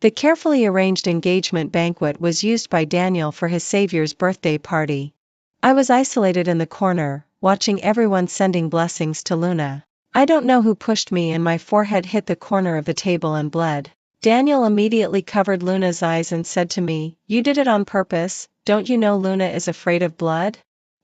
The carefully arranged engagement banquet was used by Daniel for his savior's birthday party. I was isolated in the corner, watching everyone sending blessings to Luna. I don't know who pushed me and my forehead hit the corner of the table and bled. Daniel immediately covered Luna's eyes and said to me, "You did it on purpose, don't you know Luna is afraid of blood?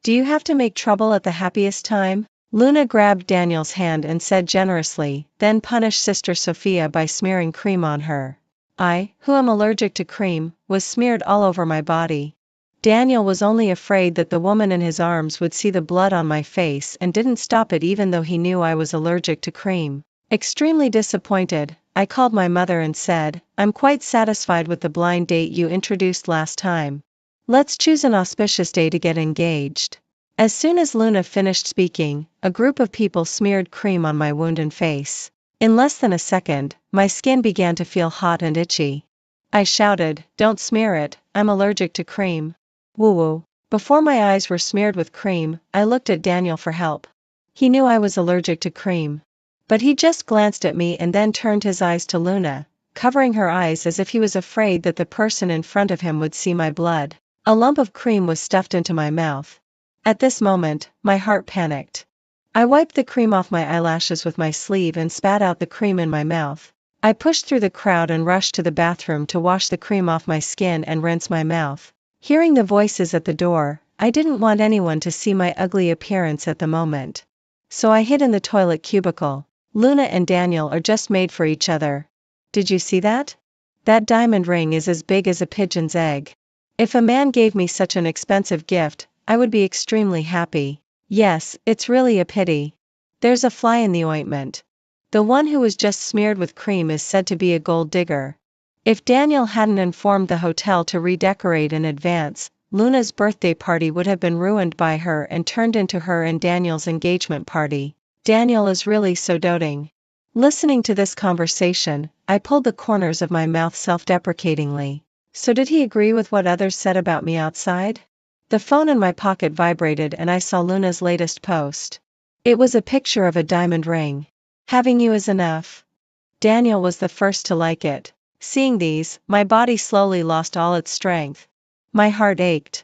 Do you have to make trouble at the happiest time?" Luna grabbed Daniel's hand and said generously, "Then punish Sister Sophia by smearing cream on her." I, who am allergic to cream, was smeared all over my body. Daniel was only afraid that the woman in his arms would see the blood on my face and didn't stop it even though he knew I was allergic to cream. Extremely disappointed, I called my mother and said, "I'm quite satisfied with the blind date you introduced last time. Let's choose an auspicious day to get engaged." As soon as Luna finished speaking, a group of people smeared cream on my wound and face. In less than a second, my skin began to feel hot and itchy. I shouted, "Don't smear it, I'm allergic to cream." Woo-woo. Before my eyes were smeared with cream, I looked at Daniel for help. He knew I was allergic to cream. But he just glanced at me and then turned his eyes to Luna, covering her eyes as if he was afraid that the person in front of him would see my blood. A lump of cream was stuffed into my mouth. At this moment, my heart panicked. I wiped the cream off my eyelashes with my sleeve and spat out the cream in my mouth. I pushed through the crowd and rushed to the bathroom to wash the cream off my skin and rinse my mouth. Hearing the voices at the door, I didn't want anyone to see my ugly appearance at the moment. So I hid in the toilet cubicle. Luna and Daniel are just made for each other. Did you see that? That diamond ring is as big as a pigeon's egg. If a man gave me such an expensive gift, I would be extremely happy. Yes, it's really a pity. There's a fly in the ointment. The one who was just smeared with cream is said to be a gold digger. If Daniel hadn't informed the hotel to redecorate in advance, Luna's birthday party would have been ruined by her and turned into her and Daniel's engagement party. Daniel is really so doting. Listening to this conversation, I pulled the corners of my mouth self-deprecatingly. So did he agree with what others said about me outside? The phone in my pocket vibrated and I saw Luna's latest post. It was a picture of a diamond ring. "Having you is enough." Daniel was the first to like it. Seeing these, my body slowly lost all its strength. My heart ached.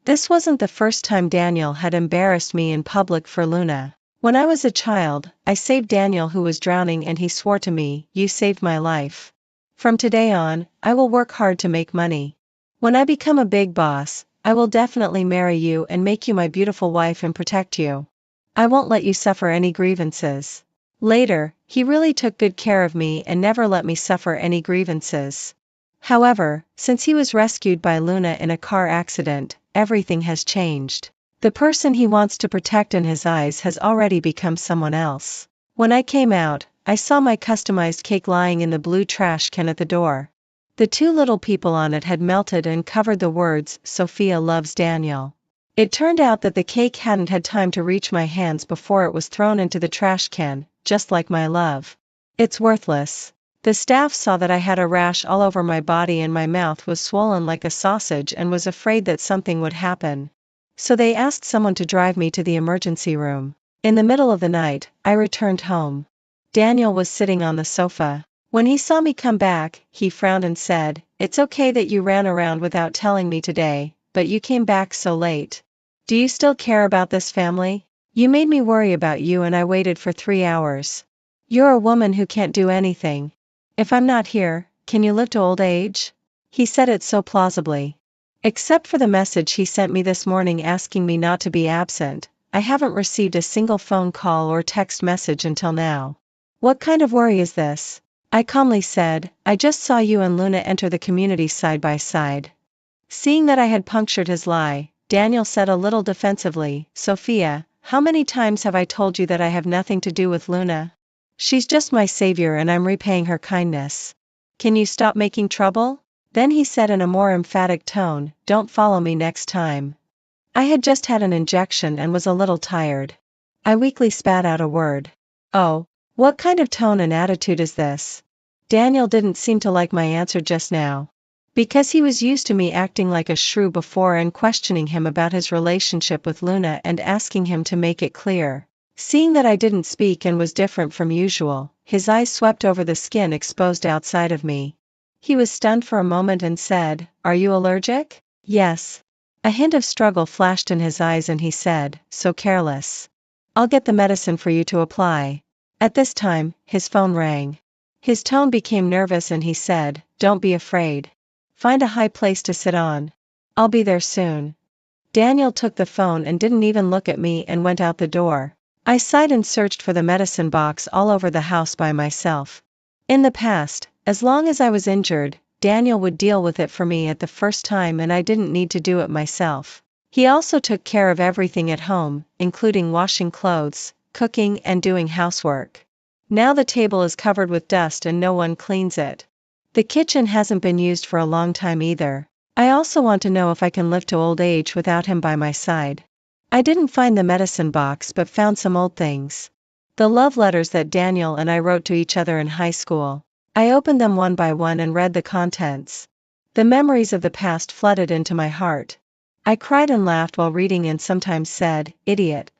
This wasn't the first time Daniel had embarrassed me in public for Luna. When I was a child, I saved Daniel who was drowning and he swore to me, "You saved my life. From today on, I will work hard to make money. When I become a big boss, I will definitely marry you and make you my beautiful wife and protect you. I won't let you suffer any grievances." Later, he really took good care of me and never let me suffer any grievances. However, since he was rescued by Luna in a car accident, everything has changed. The person he wants to protect in his eyes has already become someone else. When I came out, I saw my customized cake lying in the blue trash can at the door. The two little people on it had melted and covered the words, "Sophia loves Daniel." It turned out that the cake hadn't had time to reach my hands before it was thrown into the trash can, just like my love. It's worthless. The staff saw that I had a rash all over my body and my mouth was swollen like a sausage and was afraid that something would happen. So they asked someone to drive me to the emergency room. In the middle of the night, I returned home. Daniel was sitting on the sofa. When he saw me come back, he frowned and said, "It's okay that you ran around without telling me today, but you came back so late. Do you still care about this family? You made me worry about you and I waited for 3 hours. You're a woman who can't do anything. If I'm not here, can you live to old age?" He said it so plausibly. Except for the message he sent me this morning asking me not to be absent, I haven't received a single phone call or text message until now. What kind of worry is this? I calmly said, "I just saw you and Luna enter the community side by side." Seeing that I had punctured his lie, Daniel said a little defensively, "Sophia, how many times have I told you that I have nothing to do with Luna? She's just my savior and I'm repaying her kindness. Can you stop making trouble?" Then he said in a more emphatic tone, "Don't follow me next time." I had just had an injection and was a little tired. I weakly spat out a word. "Oh, what kind of tone and attitude is this?" Daniel didn't seem to like my answer just now. Because he was used to me acting like a shrew before and questioning him about his relationship with Luna and asking him to make it clear. Seeing that I didn't speak and was different from usual, his eyes swept over the skin exposed outside of me. He was stunned for a moment and said, "Are you allergic?" "Yes." A hint of struggle flashed in his eyes and he said, so careless, "I'll get the medicine for you to apply." At this time, his phone rang. His tone became nervous and he said, "Don't be afraid. Find a high place to sit on. I'll be there soon." Daniel took the phone and didn't even look at me and went out the door. I sighed and searched for the medicine box all over the house by myself. In the past, as long as I was injured, Daniel would deal with it for me at the first time and I didn't need to do it myself. He also took care of everything at home, including washing clothes, cooking and doing housework. Now the table is covered with dust and no one cleans it. The kitchen hasn't been used for a long time either. I also want to know if I can live to old age without him by my side. I didn't find the medicine box but found some old things. The love letters that Daniel and I wrote to each other in high school. I opened them one by one and read the contents. The memories of the past flooded into my heart. I cried and laughed while reading and sometimes said, "Idiot.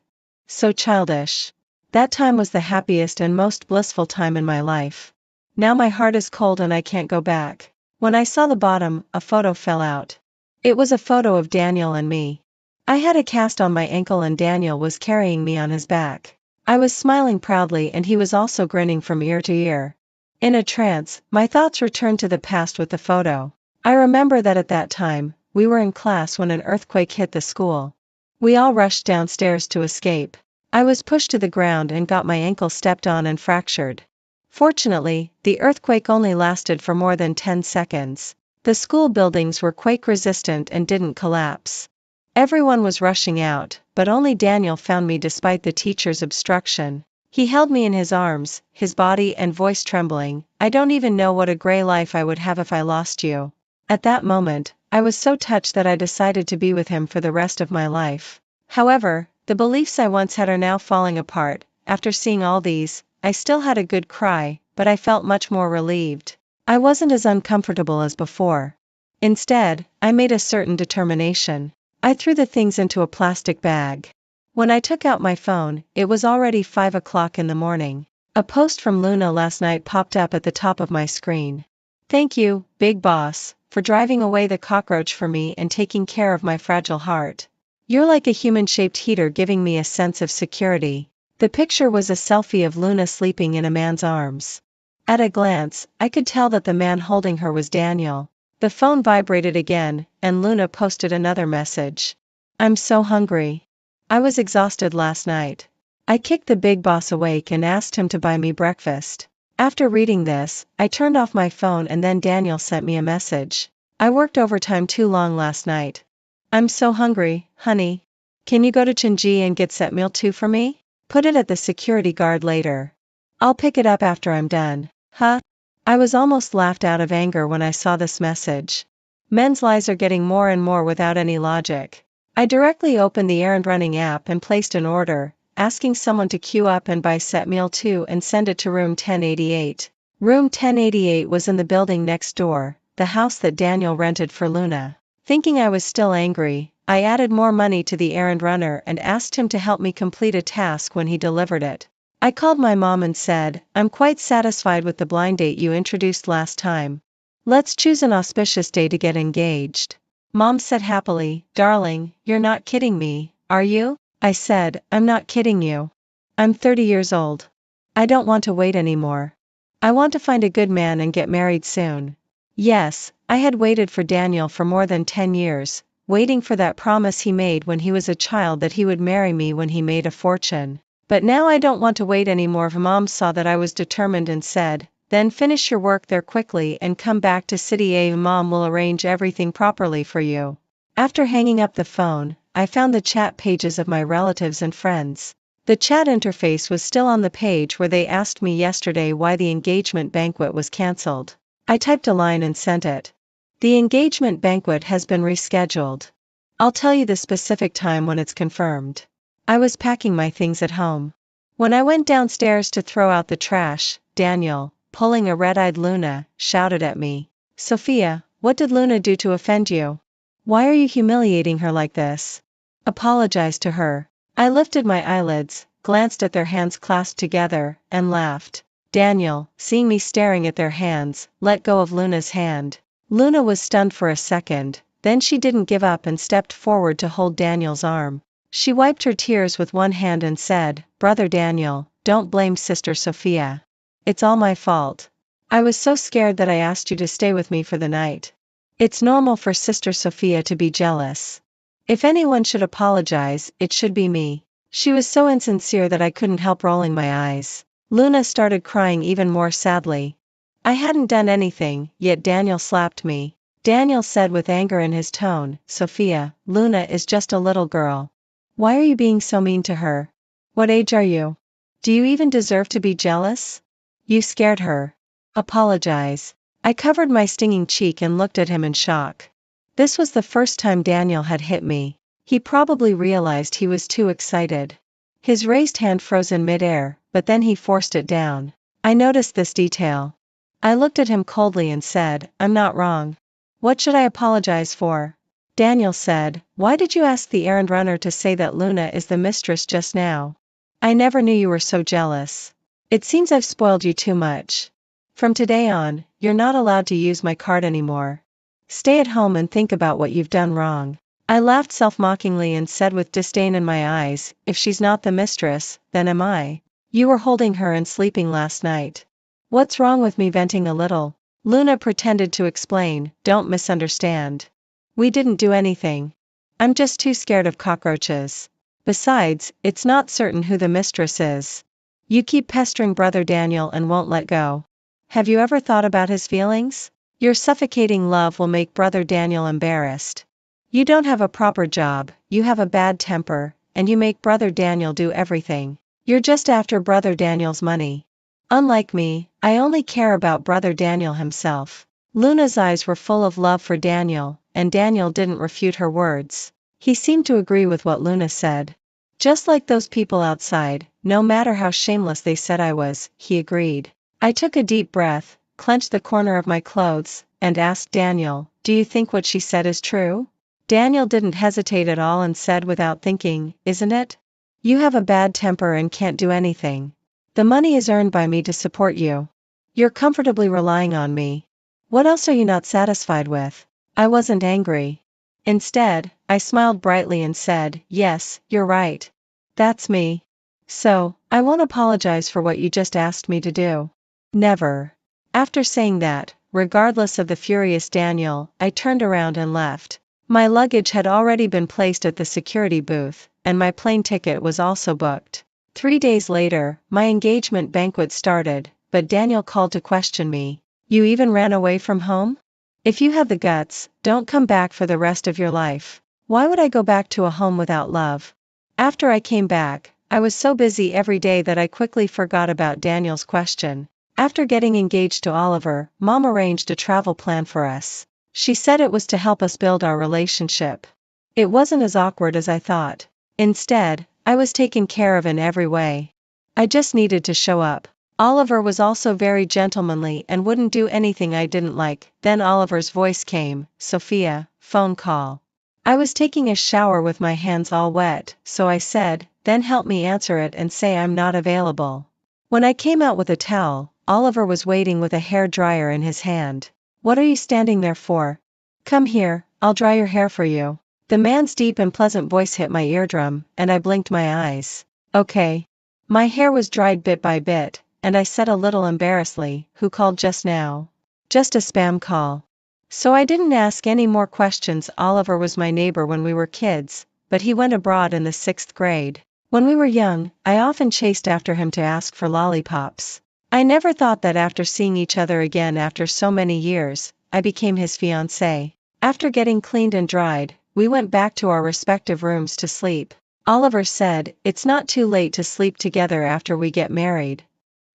So childish." That time was the happiest and most blissful time in my life. Now my heart is cold and I can't go back. When I saw the bottom, a photo fell out. It was a photo of Daniel and me. I had a cast on my ankle and Daniel was carrying me on his back. I was smiling proudly and he was also grinning from ear to ear. In a trance, my thoughts returned to the past with the photo. I remember that at that time, we were in class when an earthquake hit the school. We all rushed downstairs to escape. I was pushed to the ground and got my ankle stepped on and fractured. Fortunately, the earthquake only lasted for more than 10 seconds. The school buildings were quake resistant and didn't collapse. Everyone was rushing out, but only Daniel found me despite the teacher's obstruction. He held me in his arms, his body and voice trembling. "I don't even know what a gray life I would have if I lost you." At that moment, I was so touched that I decided to be with him for the rest of my life. However, the beliefs I once had are now falling apart. After seeing all these, I still had a good cry, but I felt much more relieved. I wasn't as uncomfortable as before. Instead, I made a certain determination. I threw the things into a plastic bag. When I took out my phone, it was already 5 o'clock in the morning. A post from Luna last night popped up at the top of my screen. "Thank you, Big Boss, for driving away the cockroach for me and taking care of my fragile heart. You're like a human-shaped heater giving me a sense of security." The picture was a selfie of Luna sleeping in a man's arms. At a glance, I could tell that the man holding her was Daniel. The phone vibrated again, and Luna posted another message. "I'm so hungry. I was exhausted last night. I kicked the big boss awake and asked him to buy me breakfast." After reading this, I turned off my phone and then Daniel sent me a message. "I worked overtime too long last night. I'm so hungry, honey. Can you go to Chinji and get set meal 2 for me? Put it at the security guard later. I'll pick it up after I'm done." Huh? I was almost laughed out of anger when I saw this message. Men's lies are getting more and more without any logic. I directly opened the errand running app and placed an order, asking someone to queue up and buy set meal 2 and send it to room 1088. Room 1088 was in the building next door, the house that Daniel rented for Luna. Thinking I was still angry, I added more money to the errand runner and asked him to help me complete a task when he delivered it. I called my mom and said, "I'm quite satisfied with the blind date you introduced last time. Let's choose an auspicious day to get engaged." Mom said happily, "Darling, you're not kidding me, are you?" I said, "I'm not kidding you. I'm 30 years old. I don't want to wait anymore. I want to find a good man and get married soon." Yes, I had waited for Daniel for more than 10 years, waiting for that promise he made when he was a child that he would marry me when he made a fortune. But now I don't want to wait anymore. Mom saw that I was determined and said, "Then finish your work there quickly and come back to City A. Mom will arrange everything properly for you." After hanging up the phone, I found the chat pages of my relatives and friends. The chat interface was still on the page where they asked me yesterday why the engagement banquet was cancelled. I typed a line and sent it. "The engagement banquet has been rescheduled. I'll tell you the specific time when it's confirmed." I was packing my things at home. When I went downstairs to throw out the trash, Daniel, pulling a red-eyed Luna, shouted at me, "Sophia, what did Luna do to offend you? Why are you humiliating her like this? Apologize to her." I lifted my eyelids, glanced at their hands clasped together, and laughed. Daniel, seeing me staring at their hands, let go of Luna's hand. Luna was stunned for a second, then she didn't give up and stepped forward to hold Daniel's arm. She wiped her tears with one hand and said, "Brother Daniel, don't blame Sister Sophia. It's all my fault. I was so scared that I asked you to stay with me for the night. It's normal for Sister Sophia to be jealous. If anyone should apologize, it should be me." She was so insincere that I couldn't help rolling my eyes. Luna started crying even more sadly. I hadn't done anything, yet Daniel slapped me. Daniel said with anger in his tone, "Sophia, Luna is just a little girl. Why are you being so mean to her? What age are you? Do you even deserve to be jealous? You scared her. Apologize." I covered my stinging cheek and looked at him in shock. This was the first time Daniel had hit me. He probably realized he was too excited. His raised hand froze in midair, but then he forced it down. I noticed this detail. I looked at him coldly and said, "I'm not wrong. What should I apologize for?" Daniel said, "Why did you ask the errand runner to say that Luna is the mistress just now? I never knew you were so jealous. It seems I've spoiled you too much. From today on, you're not allowed to use my card anymore. Stay at home and think about what you've done wrong." I laughed self-mockingly and said with disdain in my eyes, "If she's not the mistress, then am I? You were holding her and sleeping last night. What's wrong with me venting a little?" Luna pretended to explain, "Don't misunderstand. We didn't do anything. I'm just too scared of cockroaches. Besides, it's not certain who the mistress is. You keep pestering Brother Daniel and won't let go. Have you ever thought about his feelings? Your suffocating love will make Brother Daniel embarrassed. You don't have a proper job, you have a bad temper, and you make Brother Daniel do everything. You're just after Brother Daniel's money. Unlike me, I only care about Brother Daniel himself." Luna's eyes were full of love for Daniel, and Daniel didn't refute her words. He seemed to agree with what Luna said. "Just like those people outside, no matter how shameless they said I was," he agreed. I took a deep breath, clenched the corner of my clothes, and asked Daniel, "Do you think what she said is true?" Daniel didn't hesitate at all and said without thinking, "Isn't it? You have a bad temper and can't do anything. The money is earned by me to support you. You're comfortably relying on me. What else are you not satisfied with?" I wasn't angry. Instead, I smiled brightly and said, "Yes, you're right. That's me. So, I won't apologize for what you just asked me to do. Never." After saying that, regardless of the furious Daniel, I turned around and left. My luggage had already been placed at the security booth, and my plane ticket was also booked. 3 days later, my engagement banquet started, but Daniel called to question me. "You even ran away from home? If you have the guts, don't come back for the rest of your life." Why would I go back to a home without love? After I came back, I was so busy every day that I quickly forgot about Daniel's question. After getting engaged to Oliver, Mom arranged a travel plan for us. She said it was to help us build our relationship. It wasn't as awkward as I thought. Instead, I was taken care of in every way. I just needed to show up. Oliver was also very gentlemanly and wouldn't do anything I didn't like. Then Oliver's voice came, "Sophia, phone call." I was taking a shower with my hands all wet, so I said, "Then help me answer it and say I'm not available." When I came out with a towel, Oliver was waiting with a hair dryer in his hand. "What are you standing there for? Come here, I'll dry your hair for you." The man's deep and pleasant voice hit my eardrum, and I blinked my eyes. Okay. My hair was dried bit by bit, and I said a little embarrassedly, "Who called just now?" "Just a spam call." So I didn't ask any more questions. Oliver was my neighbor when we were kids, but he went abroad in the 6th grade. When we were young, I often chased after him to ask for lollipops. I never thought that after seeing each other again after so many years, I became his fiancée. After getting cleaned and dried, we went back to our respective rooms to sleep. Oliver said, "It's not too late to sleep together after we get married."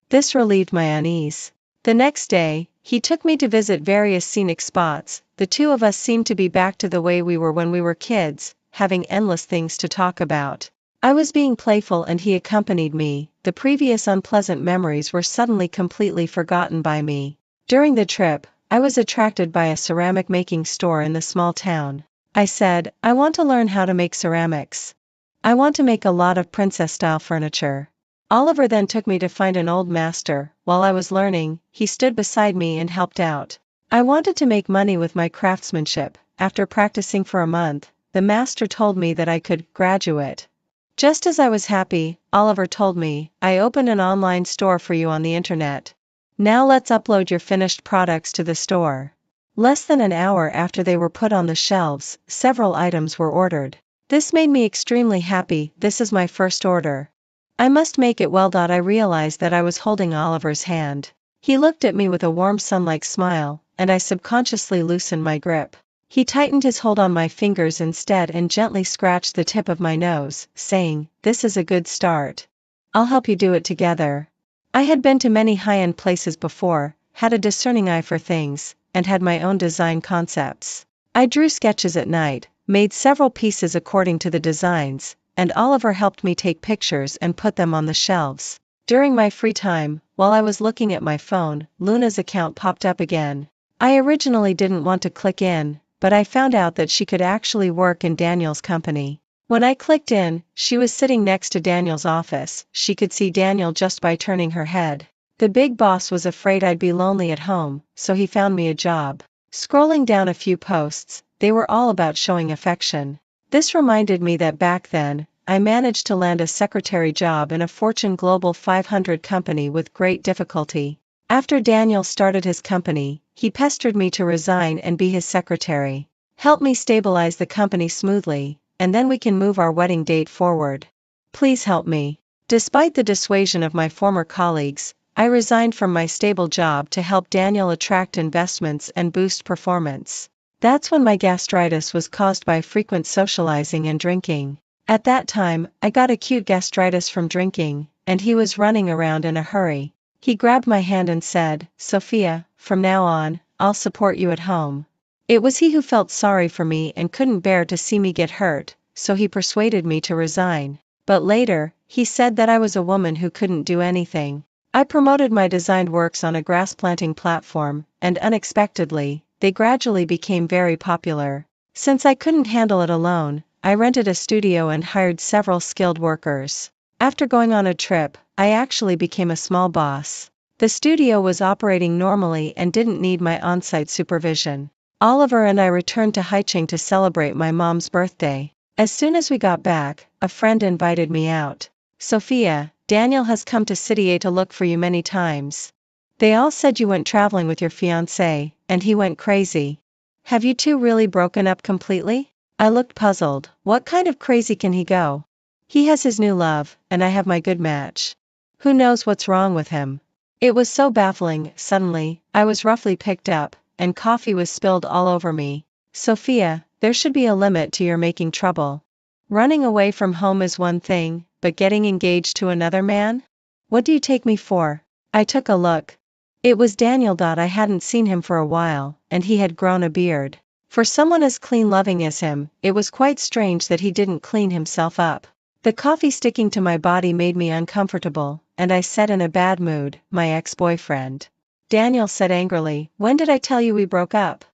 This relieved my unease. The next day, he took me to visit various scenic spots. The two of us seemed to be back to the way we were when we were kids, having endless things to talk about. I was being playful and he accompanied me. The previous unpleasant memories were suddenly completely forgotten by me. During the trip, I was attracted by a ceramic making store in the small town. I said, "I want to learn how to make ceramics. I want to make a lot of princess-style furniture." Oliver then took me to find an old master. While I was learning, he stood beside me and helped out. I wanted to make money with my craftsmanship. After practicing for a month, the master told me that I could graduate. Just as I was happy, Oliver told me, "I opened an online store for you on the internet. Now let's upload your finished products to the store." Less than an hour after they were put on the shelves, several items were ordered. This made me extremely happy. "This is my first order. I must make it well." I realized that I was holding Oliver's hand. He looked at me with a warm sun-like smile, and I subconsciously loosened my grip. He tightened his hold on my fingers instead and gently scratched the tip of my nose, saying, "This is a good start. I'll help you do it together." I had been to many high-end places before, had a discerning eye for things, and had my own design concepts. I drew sketches at night, made several pieces according to the designs, and Oliver helped me take pictures and put them on the shelves. During my free time, while I was looking at my phone, Luna's account popped up again. I originally didn't want to click in, but I found out that she could actually work in Daniel's company. When I clicked in, she was sitting next to Daniel's office. She could see Daniel just by turning her head. The big boss was afraid I'd be lonely at home, so he found me a job. Scrolling down a few posts, they were all about showing affection. This reminded me that back then, I managed to land a secretary job in a Fortune Global 500 company with great difficulty. After Daniel started his company, he pestered me to resign and be his secretary. "Help me stabilize the company smoothly, and then we can move our wedding date forward. Please help me." Despite the dissuasion of my former colleagues, I resigned from my stable job to help Daniel attract investments and boost performance. That's when my gastritis was caused by frequent socializing and drinking. At that time, I got acute gastritis from drinking, and he was running around in a hurry. He grabbed my hand and said, "Sophia, from now on, I'll support you at home." It was he who felt sorry for me and couldn't bear to see me get hurt, so he persuaded me to resign. But later, he said that I was a woman who couldn't do anything. I promoted my designed works on a grass planting platform, and unexpectedly, they gradually became very popular. Since I couldn't handle it alone, I rented a studio and hired several skilled workers. After going on a trip, I actually became a small boss. The studio was operating normally and didn't need my on-site supervision. Oliver and I returned to Haicheng to celebrate my mom's birthday. As soon as we got back, a friend invited me out. "Sophia, Daniel has come to City A to look for you many times. They all said you went traveling with your fiancé, and he went crazy. Have you two really broken up completely?" I looked puzzled. What kind of crazy can he go? He has his new love, and I have my good match. Who knows what's wrong with him? It was so baffling. Suddenly, I was roughly picked up, and coffee was spilled all over me. "Sophia, there should be a limit to your making trouble. Running away from home is one thing, but getting engaged to another man? What do you take me for?" I took a look. It was Daniel. I hadn't seen him for a while, and he had grown a beard. For someone as clean-loving as him, it was quite strange that he didn't clean himself up. The coffee sticking to my body made me uncomfortable, and I said in a bad mood, "My ex-boyfriend." Daniel said angrily, "When did I tell you we broke up?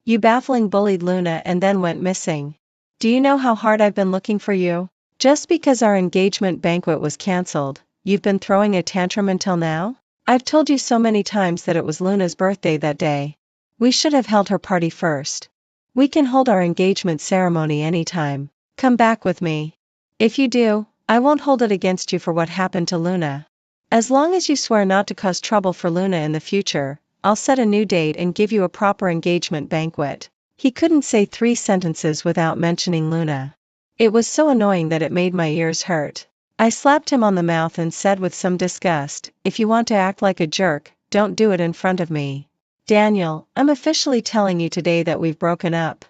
You baffling bullied Luna and then went missing. Do you know how hard I've been looking for you? Just because our engagement banquet was cancelled, you've been throwing a tantrum until now? I've told you so many times that it was Luna's birthday that day. We should have held her party first. We can hold our engagement ceremony anytime. Come back with me. If you do, I won't hold it against you for what happened to Luna. As long as you swear not to cause trouble for Luna in the future, I'll set a new date and give you a proper engagement banquet." He couldn't say 3 sentences without mentioning Luna. It was so annoying that it made my ears hurt. I slapped him on the mouth and said with some disgust, "If you want to act like a jerk, don't do it in front of me. Daniel, I'm officially telling you today that we've broken up.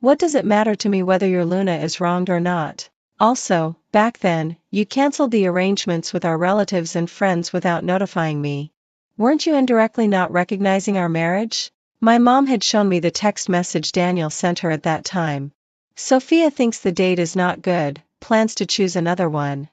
What does it matter to me whether your Luna is wronged or not? Also, back then, you canceled the arrangements with our relatives and friends without notifying me. Weren't you indirectly not recognizing our marriage?" My mom had shown me the text message Daniel sent her at that time. "Sophia thinks the date is not good, plans to choose another one.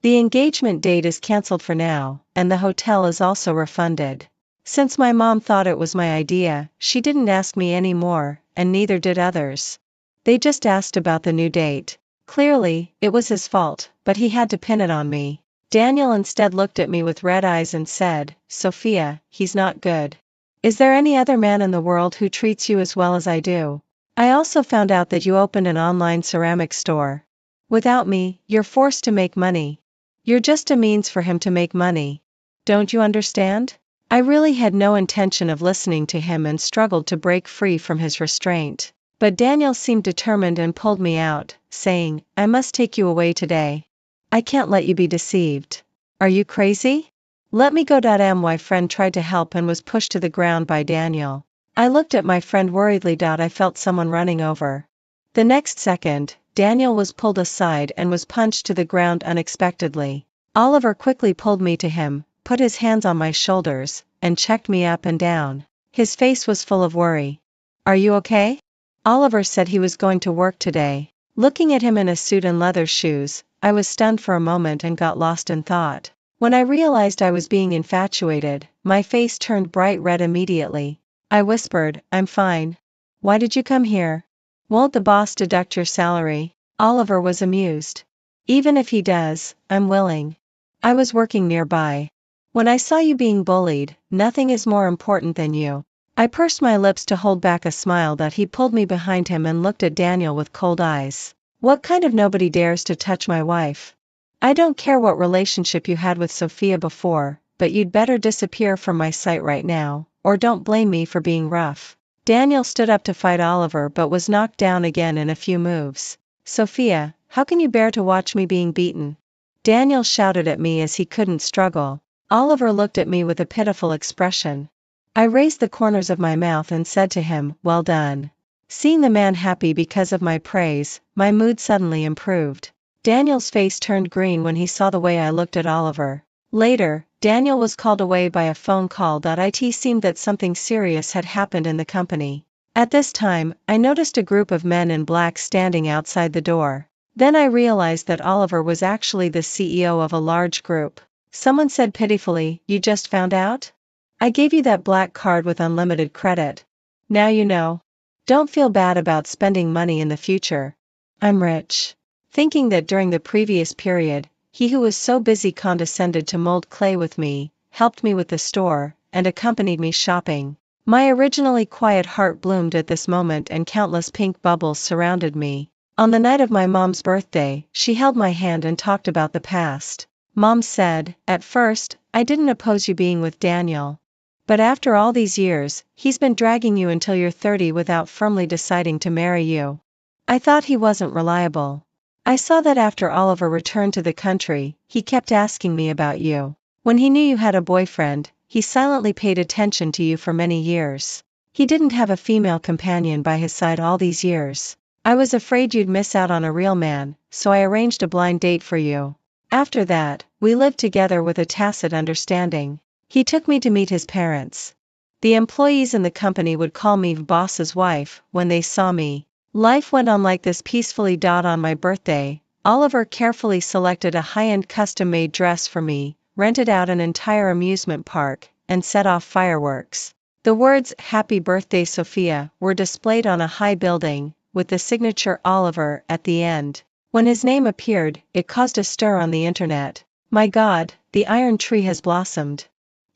The engagement date is cancelled for now, and the hotel is also refunded." Since my mom thought it was my idea, she didn't ask me any more, and neither did others. They just asked about the new date. Clearly, it was his fault, but he had to pin it on me. Daniel instead looked at me with red eyes and said, "Sophia, he's not good. Is there any other man in the world who treats you as well as I do? I also found out that you opened an online ceramic store. Without me, you're forced to make money. You're just a means for him to make money. Don't you understand?" I really had no intention of listening to him and struggled to break free from his restraint. But Daniel seemed determined and pulled me out, saying, "I must take you away today. I can't let you be deceived. Are you crazy? Let me go." My friend tried to help and was pushed to the ground by Daniel. I looked at my friend worriedly. I felt someone running over. The next second, Daniel was pulled aside and was punched to the ground unexpectedly. Oliver quickly pulled me to him, put his hands on my shoulders, and checked me up and down. His face was full of worry. "Are you okay?" Oliver said he was going to work today. Looking at him in a suit and leather shoes, I was stunned for a moment and got lost in thought. When I realized I was being infatuated, my face turned bright red immediately. I whispered, "I'm fine. Why did you come here? Won't the boss deduct your salary?" Oliver was amused. "Even if he does, I'm willing. I was working nearby. When I saw you being bullied, nothing is more important than you." I pursed my lips to hold back a smile. He pulled me behind him and looked at Daniel with cold eyes. "What kind of nobody dares to touch my wife? I don't care what relationship you had with Sophia before, but you'd better disappear from my sight right now, or don't blame me for being rough." Daniel stood up to fight Oliver but was knocked down again in a few moves. "Sophia, how can you bear to watch me being beaten?" Daniel shouted at me as he couldn't struggle. Oliver looked at me with a pitiful expression. I raised the corners of my mouth and said to him, "Well done." Seeing the man happy because of my praise, my mood suddenly improved. Daniel's face turned green when he saw the way I looked at Oliver. Later, Daniel was called away by a phone call. It seemed that something serious had happened in the company. At this time, I noticed a group of men in black standing outside the door. Then I realized that Oliver was actually the CEO of a large group. Someone said pitifully, "You just found out? I gave you that black card with unlimited credit. Now you know. Don't feel bad about spending money in the future. I'm rich." Thinking that during the previous period, he who was so busy condescended to mold clay with me, helped me with the store, and accompanied me shopping. My originally quiet heart bloomed at this moment and countless pink bubbles surrounded me. On the night of my mom's birthday, she held my hand and talked about the past. Mom said, "At first, I didn't oppose you being with Daniel. But after all these years, he's been dragging you until you're 30 without firmly deciding to marry you. I thought he wasn't reliable. I saw that after Oliver returned to the country, he kept asking me about you. When he knew you had a boyfriend, he silently paid attention to you for many years. He didn't have a female companion by his side all these years. I was afraid you'd miss out on a real man, so I arranged a blind date for you. After that, we lived together with a tacit understanding. He took me to meet his parents. The employees in the company would call me boss's wife when they saw me. Life went on like this peacefully. On my birthday, Oliver carefully selected a high-end custom-made dress for me, rented out an entire amusement park, and set off fireworks. The words, "Happy Birthday Sophia," were displayed on a high building, with the signature Oliver at the end. When his name appeared, it caused a stir on the internet. "My God, the iron tree has blossomed,"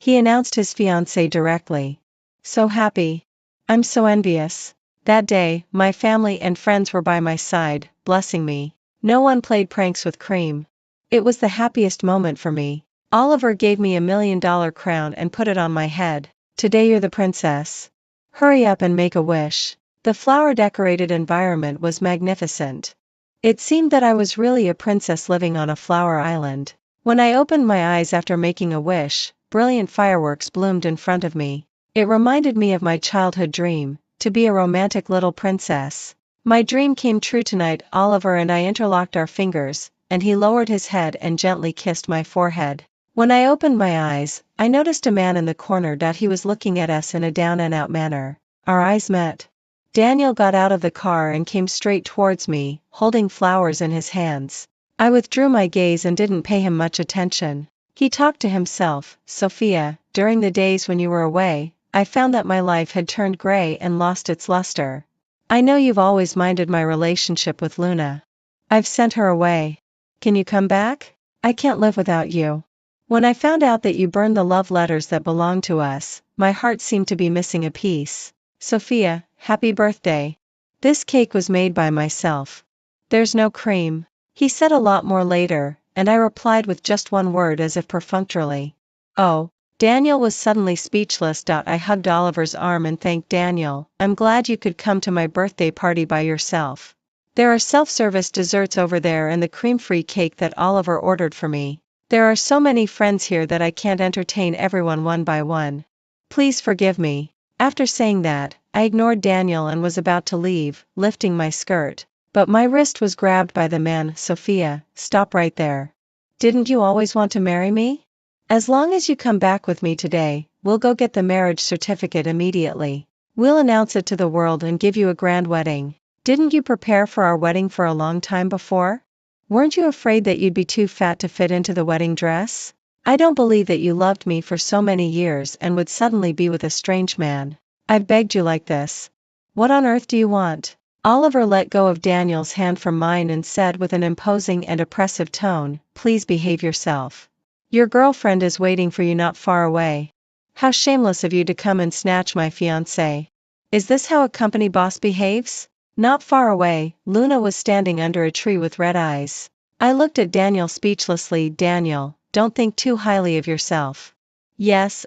he announced his fiancée directly. "So happy. I'm so envious." That day, my family and friends were by my side, blessing me. No one played pranks with cream. It was the happiest moment for me. Oliver gave me $1 million crown and put it on my head. "Today you're the princess. Hurry up and make a wish." The flower-decorated environment was magnificent. It seemed that I was really a princess living on a flower island. When I opened my eyes after making a wish, brilliant fireworks bloomed in front of me. It reminded me of my childhood dream, to be a romantic little princess. My dream came true tonight. Oliver and I interlocked our fingers, and he lowered his head and gently kissed my forehead. When I opened my eyes, I noticed a man in the corner. He was looking at us in a down-and-out manner. Our eyes met. Daniel got out of the car and came straight towards me, holding flowers in his hands. I withdrew my gaze and didn't pay him much attention. He talked to himself. "Sophia, during the days when you were away, I found that my life had turned gray and lost its luster. I know you've always minded my relationship with Luna. I've sent her away. Can you come back?" I can't live without you. When I found out that you burned the love letters that belonged to us, my heart seemed to be missing a piece. Sophia, happy birthday. This cake was made by myself. There's no cream. He said a lot more later, and I replied with just one word as if perfunctorily. Oh. Daniel was suddenly speechless. I hugged Oliver's arm and thanked Daniel. I'm glad you could come to my birthday party by yourself. There are self-service desserts over there and the cream-free cake that Oliver ordered for me. There are so many friends here that I can't entertain everyone one by one. Please forgive me. After saying that, I ignored Daniel and was about to leave, lifting my skirt. But my wrist was grabbed by the man. Sophia, stop right there. Didn't you always want to marry me? As long as you come back with me today, we'll go get the marriage certificate immediately. We'll announce it to the world and give you a grand wedding. Didn't you prepare for our wedding for a long time before? Weren't you afraid that you'd be too fat to fit into the wedding dress? I don't believe that you loved me for so many years and would suddenly be with a strange man. I've begged you like this. What on earth do you want? Oliver let go of Daniel's hand from mine and said with an imposing and oppressive tone, please behave yourself. Your girlfriend is waiting for you not far away. How shameless of you to come and snatch my fiancé. Is this how a company boss behaves? Not far away, Luna was standing under a tree with red eyes. I looked at Daniel speechlessly. Daniel, don't think too highly of yourself. Yes,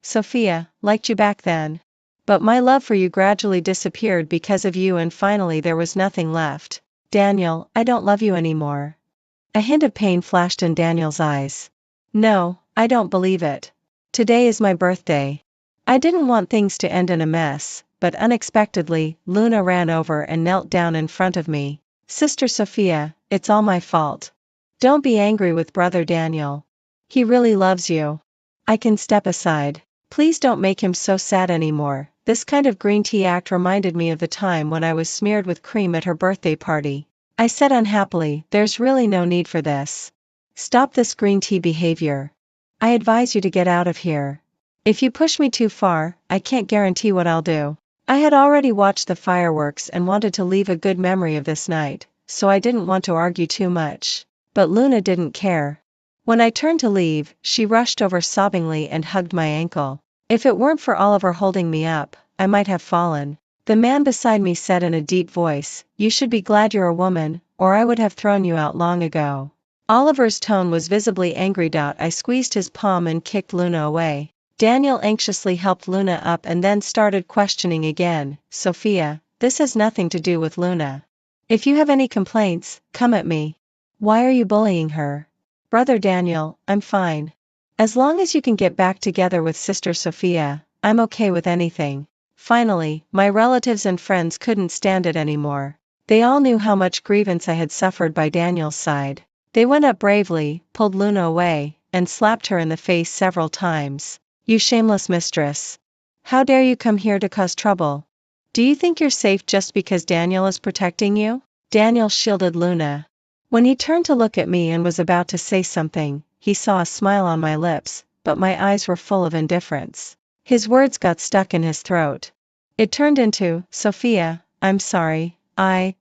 Sophia, liked you back then. But my love for you gradually disappeared because of you and finally there was nothing left. Daniel, I don't love you anymore. A hint of pain flashed in Daniel's eyes. No, I don't believe it. Today is my birthday. I didn't want things to end in a mess, but unexpectedly, Luna ran over and knelt down in front of me. Sister Sophia, it's all my fault. Don't be angry with brother Daniel. He really loves you. I can step aside. Please don't make him so sad anymore. This kind of green tea act reminded me of the time when I was smeared with cream at her birthday party. I said unhappily, there's really no need for this. Stop this green tea behavior. I advise you to get out of here. If you push me too far, I can't guarantee what I'll do. I had already watched the fireworks and wanted to leave a good memory of this night, so I didn't want to argue too much. But Luna didn't care. When I turned to leave, she rushed over sobbingly and hugged my ankle. If it weren't for Oliver holding me up, I might have fallen. The man beside me said in a deep voice, you should be glad you're a woman, or I would have thrown you out long ago. Oliver's tone was visibly angry. I squeezed his palm and kicked Luna away. Daniel anxiously helped Luna up and then started questioning again. Sophia, this has nothing to do with Luna. If you have any complaints, come at me. Why are you bullying her? Brother Daniel, I'm fine. As long as you can get back together with Sister Sophia, I'm okay with anything. Finally, my relatives and friends couldn't stand it anymore. They all knew how much grievance I had suffered by Daniel's side. They went up bravely, pulled Luna away, and slapped her in the face several times. You shameless mistress. How dare you come here to cause trouble? Do you think you're safe just because Daniel is protecting you? Daniel shielded Luna. When he turned to look at me and was about to say something, he saw a smile on my lips, but my eyes were full of indifference. His words got stuck in his throat. It turned into, Sophia, I'm sorry, I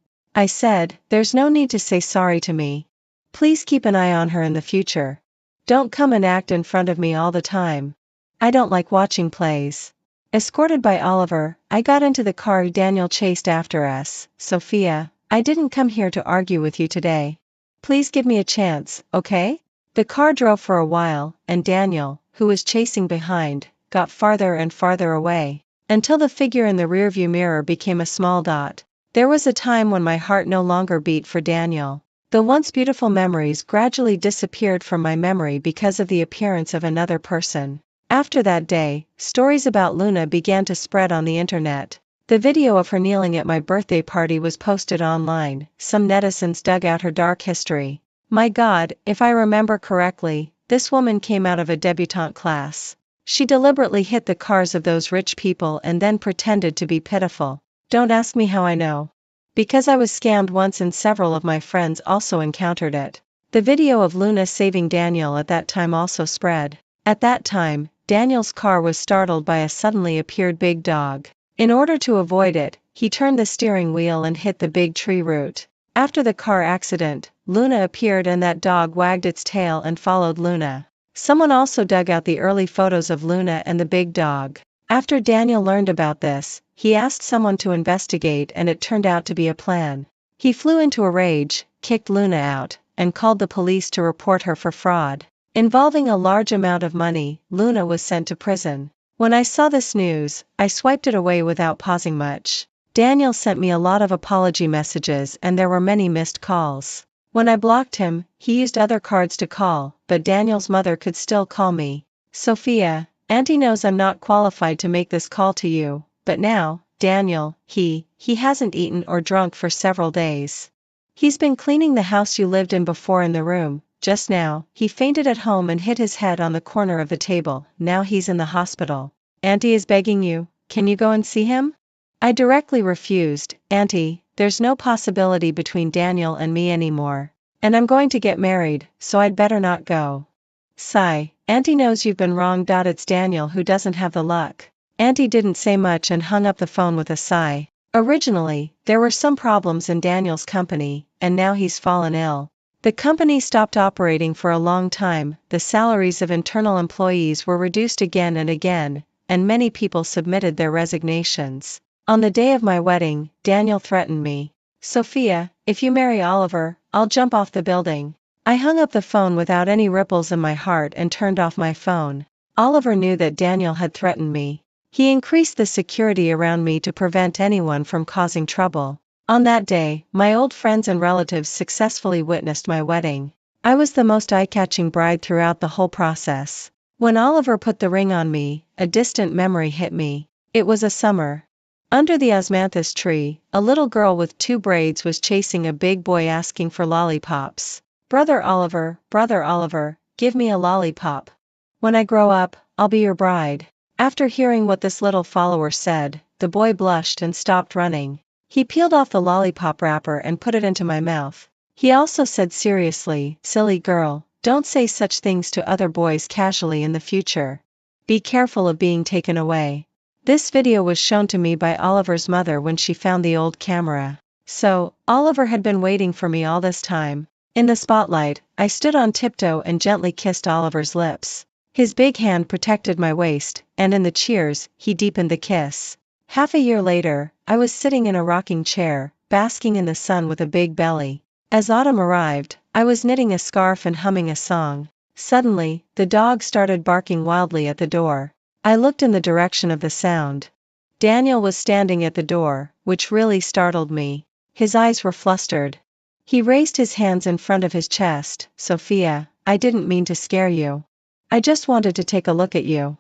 said, there's no need to say sorry to me. Please keep an eye on her in the future. Don't come and act in front of me all the time. I don't like watching plays. Escorted by Oliver, I got into the car. Daniel chased after us. Sophia, I didn't come here to argue with you today. Please give me a chance, okay? The car drove for a while, and Daniel, who was chasing behind, got farther and farther away, until the figure in the rearview mirror became a small dot. There was a time when my heart no longer beat for Daniel. The once beautiful memories gradually disappeared from my memory because of the appearance of another person. After that day, stories about Luna began to spread on the internet. The video of her kneeling at my birthday party was posted online. Some netizens dug out her dark history. My God, if I remember correctly, this woman came out of a debutante class. She deliberately hit the cars of those rich people and then pretended to be pitiful. Don't ask me how I know. Because I was scammed once and several of my friends also encountered it. The video of Luna saving Daniel at that time also spread. At that time, Daniel's car was startled by a suddenly appeared big dog. In order to avoid it, he turned the steering wheel and hit the big tree root. After the car accident, Luna appeared and that dog wagged its tail and followed Luna. Someone also dug out the early photos of Luna and the big dog. After Daniel learned about this, he asked someone to investigate and it turned out to be a plan. He flew into a rage, kicked Luna out, and called the police to report her for fraud. Involving a large amount of money, Luna was sent to prison. When I saw this news, I swiped it away without pausing much. Daniel sent me a lot of apology messages and there were many missed calls. When I blocked him, he used other cards to call, but Daniel's mother could still call me. Sophia, Auntie knows I'm not qualified to make this call to you, but now, Daniel, he hasn't eaten or drunk for several days. He's been cleaning the house you lived in before in the room. Just now, he fainted at home and hit his head on the corner of the table. Now he's in the hospital. Auntie is begging you, can you go and see him? I directly refused. Auntie, there's no possibility between Daniel and me anymore. And I'm going to get married, so I'd better not go. Sigh, Auntie knows you've been wrong. It's Daniel who doesn't have the luck. Auntie didn't say much and hung up the phone with a sigh. Originally, there were some problems in Daniel's company, and now he's fallen ill. The company stopped operating for a long time, the salaries of internal employees were reduced again and again, and many people submitted their resignations. On the day of my wedding, Daniel threatened me. Sophia, if you marry Oliver, I'll jump off the building. I hung up the phone without any ripples in my heart and turned off my phone. Oliver knew that Daniel had threatened me. He increased the security around me to prevent anyone from causing trouble. On that day, my old friends and relatives successfully witnessed my wedding. I was the most eye-catching bride throughout the whole process. When Oliver put the ring on me, a distant memory hit me. It was a summer. Under the osmanthus tree, a little girl with 2 braids was chasing a big boy asking for lollipops. Brother Oliver, give me a lollipop. When I grow up, I'll be your bride. After hearing what this little follower said, the boy blushed and stopped running. He peeled off the lollipop wrapper and put it into my mouth. He also said seriously, silly girl, don't say such things to other boys casually in the future. Be careful of being taken away. This video was shown to me by Oliver's mother when she found the old camera. So, Oliver had been waiting for me all this time. In the spotlight, I stood on tiptoe and gently kissed Oliver's lips. His big hand protected my waist, and in the cheers, he deepened the kiss. Half a year later, I was sitting in a rocking chair, basking in the sun with a big belly. As autumn arrived, I was knitting a scarf and humming a song. Suddenly, the dog started barking wildly at the door. I looked in the direction of the sound. Daniel was standing at the door, which really startled me. His eyes were flustered. He raised his hands in front of his chest. Sophia, I didn't mean to scare you. I just wanted to take a look at you.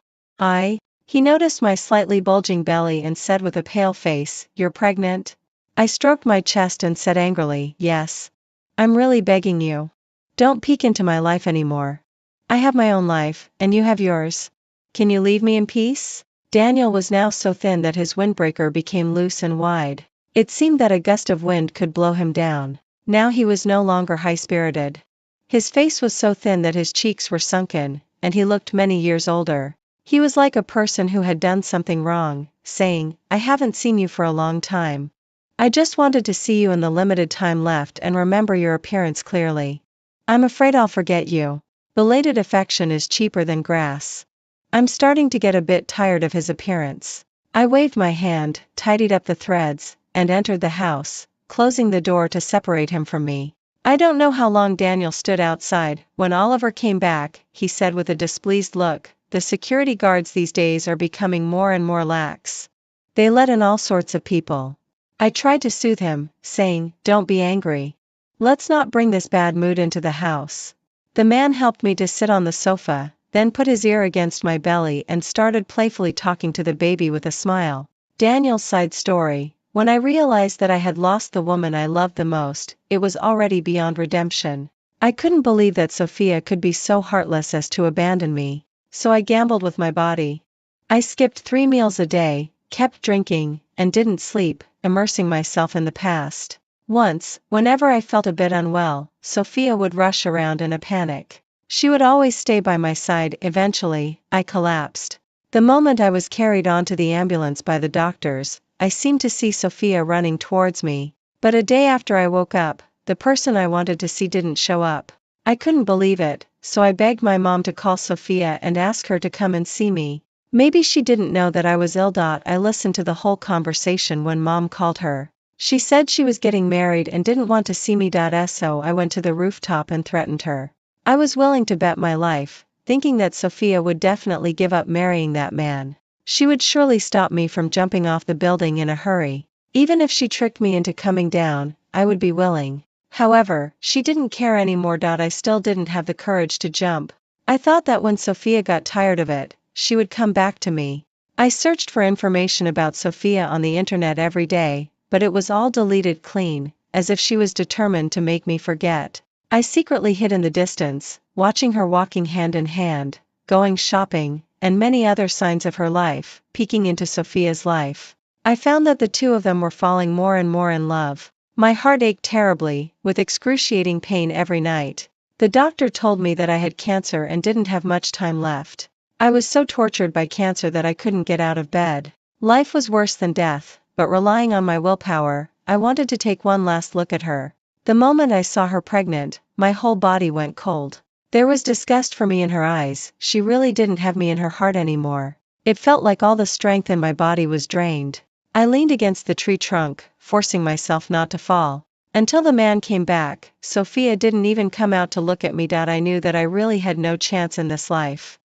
He noticed my slightly bulging belly and said with a pale face, you're pregnant? I stroked my chest and said angrily, yes. I'm really begging you. Don't peek into my life anymore. I have my own life, and you have yours. Can you leave me in peace? Daniel was now so thin that his windbreaker became loose and wide. It seemed that a gust of wind could blow him down. Now he was no longer high-spirited. His face was so thin that his cheeks were sunken, and he looked many years older. He was like a person who had done something wrong, saying, I haven't seen you for a long time. I just wanted to see you in the limited time left and remember your appearance clearly. I'm afraid I'll forget you. Belated affection is cheaper than grass. I'm starting to get a bit tired of his appearance. I waved my hand, tidied up the threads, and entered the house, closing the door to separate him from me. I don't know how long Daniel stood outside. When Oliver came back, he said with a displeased look, the security guards these days are becoming more and more lax. They let in all sorts of people. I tried to soothe him, saying, don't be angry. Let's not bring this bad mood into the house. The man helped me to sit on the sofa, then put his ear against my belly and started playfully talking to the baby with a smile. Daniel's side story. When I realized that I had lost the woman I loved the most, it was already beyond redemption. I couldn't believe that Sophia could be so heartless as to abandon me. So I gambled with my body. I skipped 3 meals a day, kept drinking, and didn't sleep, immersing myself in the past. Once, whenever I felt a bit unwell, Sophia would rush around in a panic. She would always stay by my side. Eventually, I collapsed. The moment I was carried onto the ambulance by the doctors, I seemed to see Sophia running towards me. But a day after I woke up, the person I wanted to see didn't show up. I couldn't believe it, so I begged my mom to call Sophia and ask her to come and see me. Maybe she didn't know that I was ill. I listened to the whole conversation when mom called her. She said she was getting married and didn't want to see me. So I went to the rooftop and threatened her. I was willing to bet my life, thinking that Sophia would definitely give up marrying that man. She would surely stop me from jumping off the building in a hurry. Even if she tricked me into coming down, I would be willing. However, she didn't care anymore. I still didn't have the courage to jump. I thought that when Sophia got tired of it, she would come back to me. I searched for information about Sophia on the internet every day, but it was all deleted clean, as if she was determined to make me forget. I secretly hid in the distance, watching her walking hand in hand, going shopping, and many other signs of her life, peeking into Sophia's life. I found that the two of them were falling more and more in love. My heart ached terribly, with excruciating pain every night. The doctor told me that I had cancer and didn't have much time left. I was so tortured by cancer that I couldn't get out of bed. Life was worse than death, but relying on my willpower, I wanted to take one last look at her. The moment I saw her pregnant, my whole body went cold. There was disgust for me in her eyes. She really didn't have me in her heart anymore. It felt like all the strength in my body was drained. I leaned against the tree trunk, forcing myself not to fall. Until the man came back, Sophia didn't even come out to look at me. I knew that I really had no chance in this life.